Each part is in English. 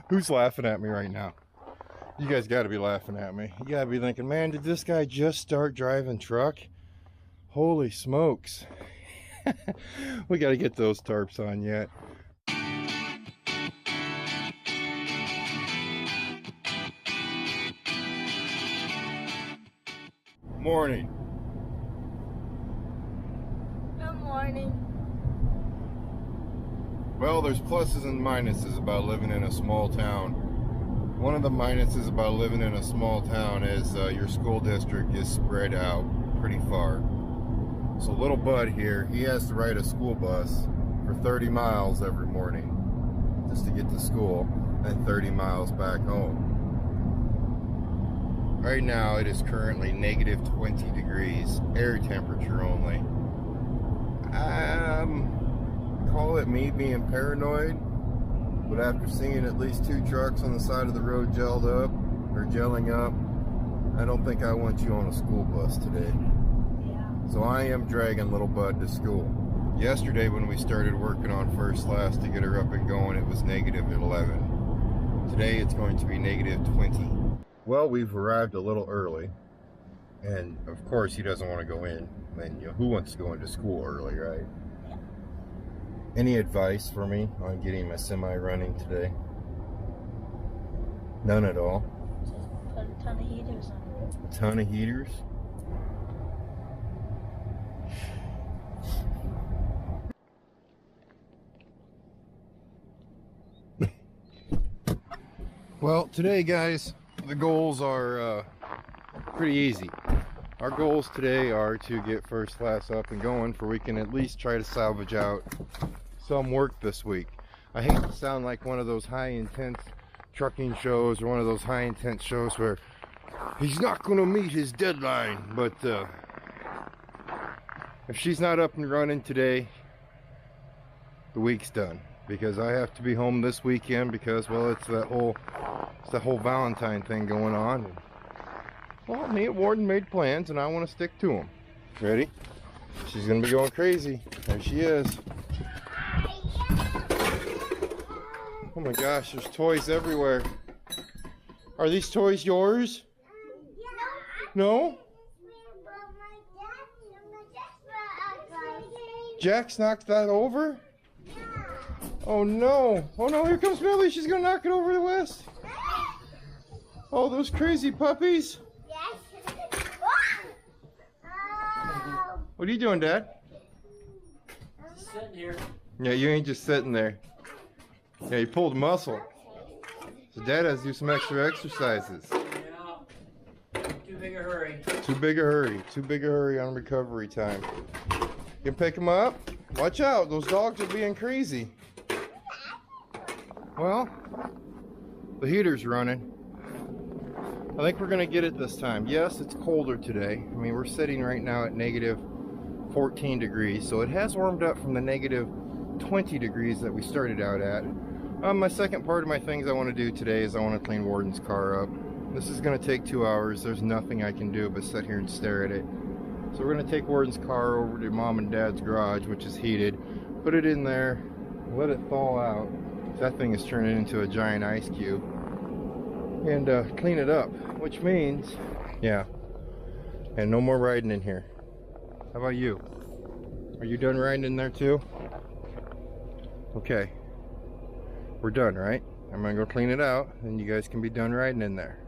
Who's laughing at me right now? You guys got to be laughing at me. You got to be thinking, man, did this guy just start driving truck? Holy smokes. We got to get those tarps on yet. Morning. Good morning. Well, there's pluses and minuses about living in a small town. One of the minuses about living in a small town is your school district is spread out pretty far. So little Bud here, he has to ride a school bus for 30 miles every morning just to get to school and 30 miles back home. Right now it is currently negative 20 degrees, air temperature only. Call it me being paranoid, but after seeing at least 2 trucks on the side of the road gelling up, I don't think I want you on a school bus today. So I am dragging little Bud to school. Yesterday when we started working on FirstClass to get her up and going, it was negative 11. Today it's going to be negative 20. Well, we've arrived a little early, and of course he doesn't want to go in. And you know, who wants to go into school early, right? Any advice for me on getting my semi running today? None at all. Just put a ton of heaters on it. A ton of heaters? Well, today, guys, the goals are pretty easy. Our goals today are to get FirstClass up and going, for we can at least try to salvage out some work this week. I hate to sound like one of those high intense trucking shows or one of those high intense shows where he's not going to meet his deadline, but if she's not up and running today, the week's done, because I have to be home this weekend because, well, it's that whole Valentine thing going on. And, well, me and Warden made plans and I want to stick to them. Ready? She's gonna be going crazy. There she is. Oh my gosh, there's toys everywhere. Are these toys yours? No? Jax knocked that over? Oh no. Oh no, here comes Millie. She's gonna knock it over the West. Oh, those crazy puppies. What are you doing, Dad? Just sitting here. Yeah, you ain't just sitting there. Yeah, you pulled muscle. So Dad has to do some extra exercises. Yeah. Too big a hurry. Too big a hurry. Too big a hurry on recovery time. You can pick him up. Watch out, those dogs are being crazy. Well, the heater's running. I think we're gonna get it this time. Yes, it's colder today. I mean, we're sitting right now at negative 14 degrees, so it has warmed up from the negative 20 degrees that we started out at. My second part of my things I want to do today is I want to clean Warden's car up. This is going to take 2 hours. There's nothing I can do but sit here and stare at it. So we're going to take Warden's car over to Mom and Dad's garage, which is heated, put it in there, let it thaw out. That thing is turning into a giant ice cube, and clean it up, which means, yeah, and no more riding in here. How about you? Are you done riding in there too? Okay. We're done, right? I'm gonna go clean it out, and you guys can be done riding in there.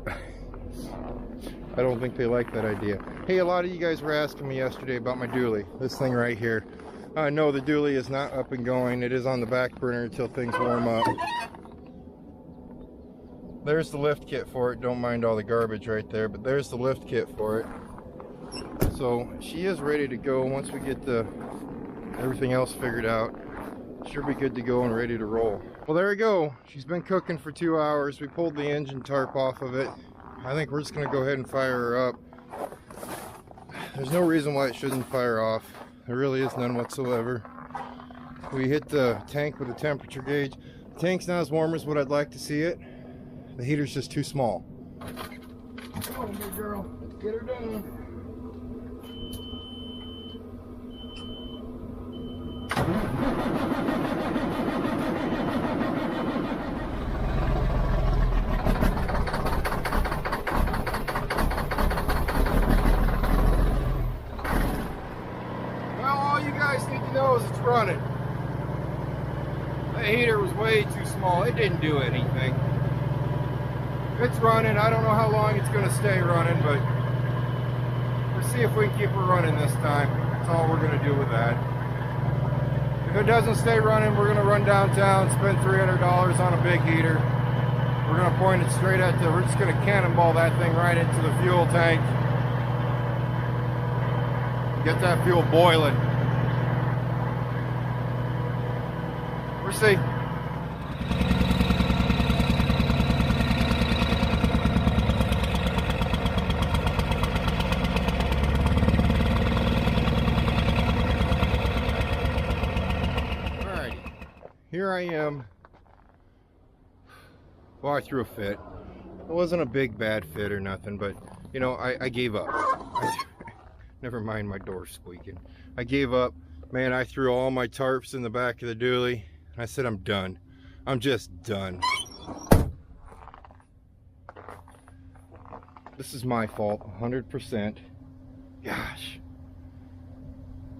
I don't think they like that idea. Hey, a lot of you guys were asking me yesterday about my dually. This thing right here. No, the dually is not up and going. It is on the back burner until things warm up. There's the lift kit for it. Don't mind all the garbage right there, but there's the lift kit for it. So she is ready to go once we get everything else figured out. She'll be good to go and ready to roll. Well, there we go. She's been cooking for 2 hours. We pulled the engine tarp off of it. I think we're just gonna go ahead and fire her up. There's no reason why it shouldn't fire off. There really is none whatsoever. We hit the tank with a temperature gauge. The tank's not as warm as what I'd like to see it. The heater's just too small. Oh, good girl. Let's get her done. The heater was way too small. It didn't do anything. It's running. I don't know how long it's going to stay running, but we'll see if we can keep it running this time. That's all we're going to do with that. If it doesn't stay running, we're going to run downtown, spend $300 on a big heater. We're going to point it straight at we're just going to cannonball that thing right into the fuel tank. Get that fuel boiling. We'll see. Alrighty, here I am. Well, I threw a fit. It wasn't a big bad fit or nothing, but you know, I gave up. Never mind my door squeaking. I gave up. Man, I threw all my tarps in the back of the dually. I said, I'm done. I'm just done. This is my fault, 100%. Gosh.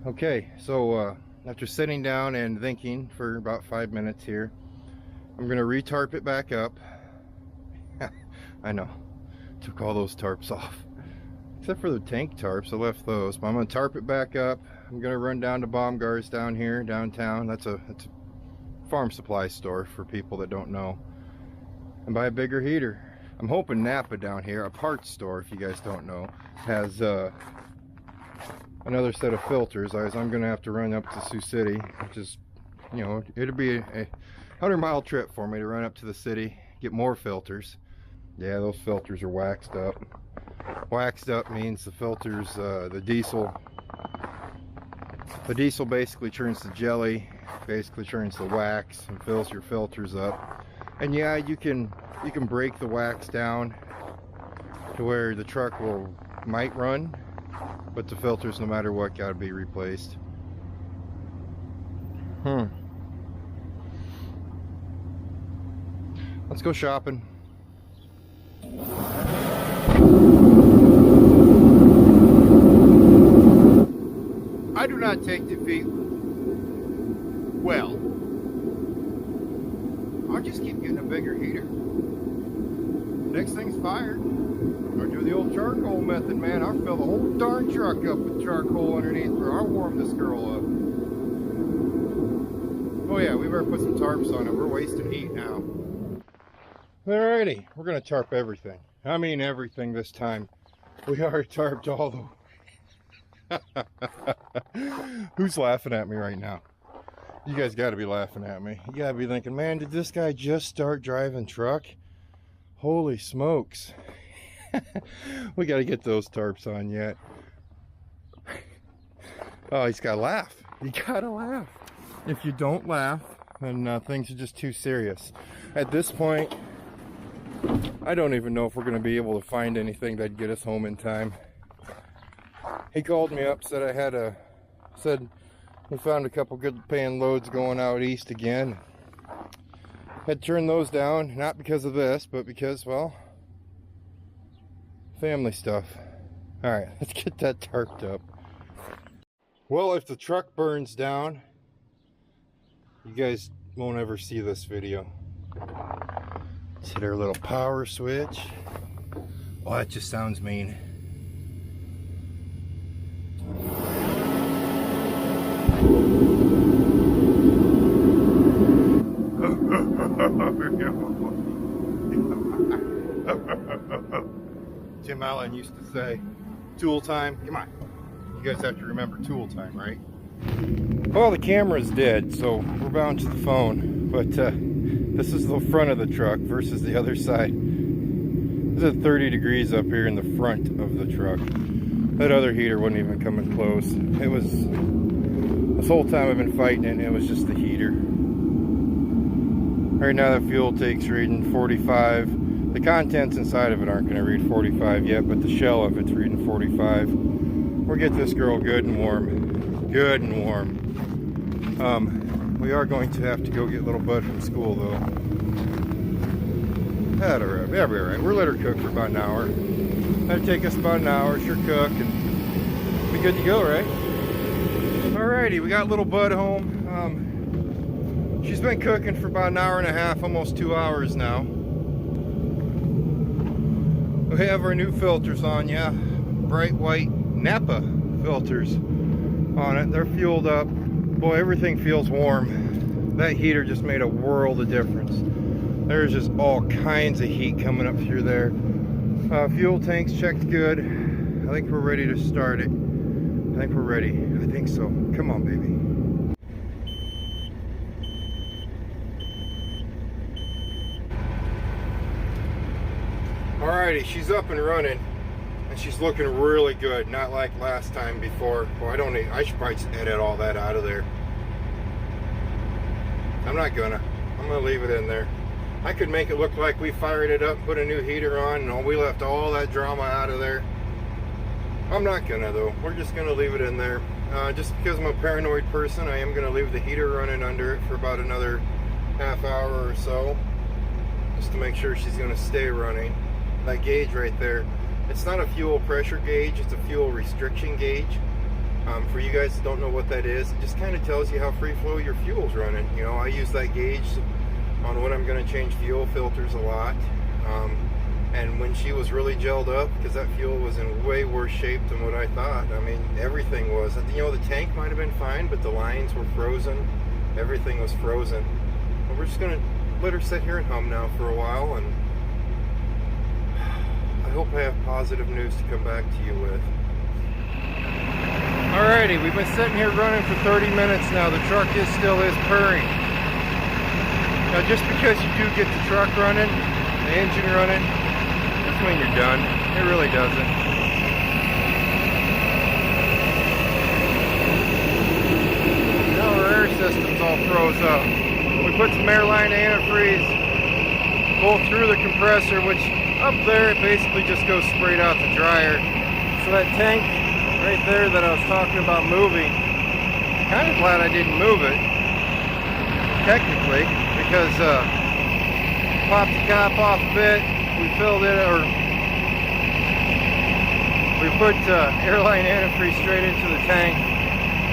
Okay, so after sitting down and thinking for about 5 minutes here, I'm gonna re-tarp it back up. I know, took all those tarps off. Except for the tank tarps, I left those. But I'm gonna tarp it back up. I'm gonna run down to Baumgart's down here, downtown. That's a farm supply store for people that don't know. And buy a bigger heater. I'm hoping Napa down here, a parts store, if you guys don't know, has another set of filters. I'm gonna have to run up to Sioux City, which is, you know, it'll be a 100-mile trip for me to run up to the city, get more filters. Yeah, those filters are waxed up. Waxed up means the filters, the diesel basically turns to jelly, basically turns to wax and fills your filters up. And yeah, you can break the wax down to where the truck might run, but the filters, no matter what, gotta be replaced. Let's go shopping. I do not take defeat well. I'll just keep getting a bigger heater. Next thing's fired. Or do the old charcoal method, man. I'll fill the whole darn truck up with charcoal underneath, or I'll warm this girl up. Oh yeah, we better put some tarps on it. We're wasting heat now. Alrighty, we're gonna tarp everything. I mean everything this time. We are tarped all the Who's laughing at me right now? You guys got to be laughing at me. You got to be thinking, man, did this guy just start driving truck? Holy smokes. We got to get those tarps on yet. Oh, he's got to laugh. You got to laugh. If you don't laugh, then things are just too serious. At this point, I don't even know if we're going to be able to find anything that'd get us home in time. He called me up, said we found a couple good paying loads going out east again. Had turned those down, not because of this, but because, well, family stuff. Alright, let's get that tarped up. Well, if the truck burns down, you guys won't ever see this video. Let's hit our little power switch. Oh, that just sounds mean. Tim Allen used to say, tool time. Come on. You guys have to remember tool time, right? Well, the camera's dead, so we're bound to the phone. But this is the front of the truck versus the other side. It's at 30 degrees up here in the front of the truck. That other heater wasn't even coming close. It was, this whole time I've been fighting it, and it was just the heater. Right now the fuel tank's reading 45. The contents inside of it aren't going to read 45 yet, but the shell of it's reading 45. We'll get this girl good and warm. Good and warm. We are going to have to go get little Bud from school though. That'll be alright. We'll let her cook for about an hour. That'll take us about an hour, sure cook, and be good to go, right? Alrighty, we got little Bud home. She's been cooking for about an hour and a half, almost 2 hours now. We have our new filters on, yeah. Bright white Napa filters on it. They're fueled up. Boy, everything feels warm. That heater just made a world of difference. There's just all kinds of heat coming up through there. Fuel tank's checked good. I think we're ready to start it. I think we're ready. I think so. Come on, baby. Alrighty, she's up and running, and she's looking really good. Not like last time before. Well, I should probably just edit all that out of there. I'm not gonna. I'm gonna leave it in there. I could make it look like we fired it up, put a new heater on, and we left all that drama out of there. I'm not gonna though. We're just gonna leave it in there. Just because I'm a paranoid person, I am gonna leave the heater running under it for about another half hour or so, just to make sure she's gonna stay running. That gauge right there, it's not a fuel pressure gauge, it's a fuel restriction gauge. For you guys that don't know what that is, it just kind of tells you how free flow your fuel's running. You know, I use that gauge on when I'm going to change fuel filters a lot. And when she was really gelled up, because that fuel was in way worse shape than what I thought. I mean, everything was. You know, the tank might have been fine, but the lines were frozen. Everything was frozen. But we're just going to let her sit here and hum now for a while, and I hope I have positive news to come back to you with. Alrighty, we've been sitting here running for 30 minutes now. The truck still is purring. Now, just because you do get the truck running, the engine running, doesn't mean you're done. It really doesn't. Now our air system's all froze up. We put some airline antifreeze both through the compressor, which up there it basically just goes straight out the dryer. So that tank right there that I was talking about moving, kind of glad I didn't move it, technically, because popped the cap off a bit, we filled it, or we put airline antifreeze straight into the tank.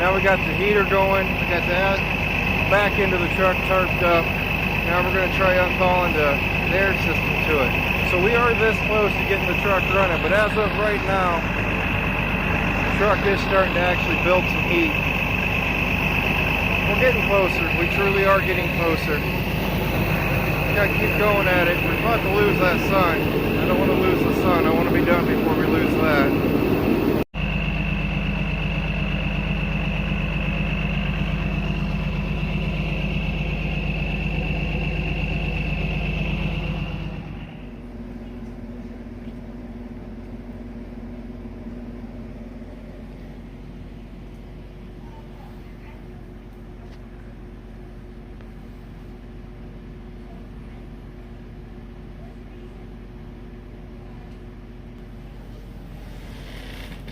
Now we got the heater going, we got that back into the truck tarped up. Now we're going to try unthawing the air system to it. So we are this close to getting the truck running, but as of right now, truck is starting to actually build some heat. We're getting closer. We truly are getting closer. We gotta keep going at it. We're about to lose that sun. I don't want to lose the sun. I want to be done before we lose that.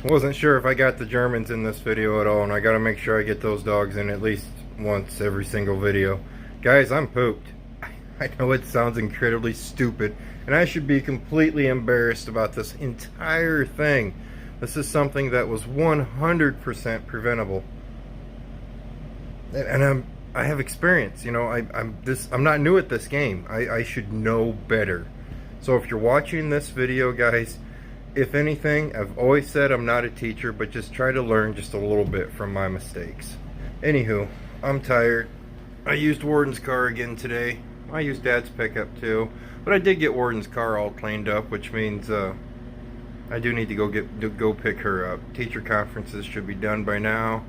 Wasn't sure if I got the Germans in this video at all, and I gotta make sure I get those dogs in at least once every single video. Guys, I'm pooped. I know it sounds incredibly stupid, and I should be completely embarrassed about this entire thing. This is something that was 100% preventable. And I have experience, you know. I'm not new at this game. I should know better. So if you're watching this video, guys, if anything, I've always said I'm not a teacher, but just try to learn just a little bit from my mistakes. Anywho, I'm tired. I used Warden's car again today. I used Dad's pickup too, but I did get Warden's car all cleaned up, which means I do need to go pick her up. Teacher conferences should be done by now.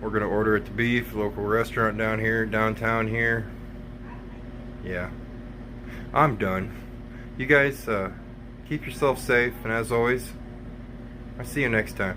We're gonna order at the Beef, local restaurant downtown here. Yeah, I'm done. You guys keep yourself safe, and as always, I'll see you next time.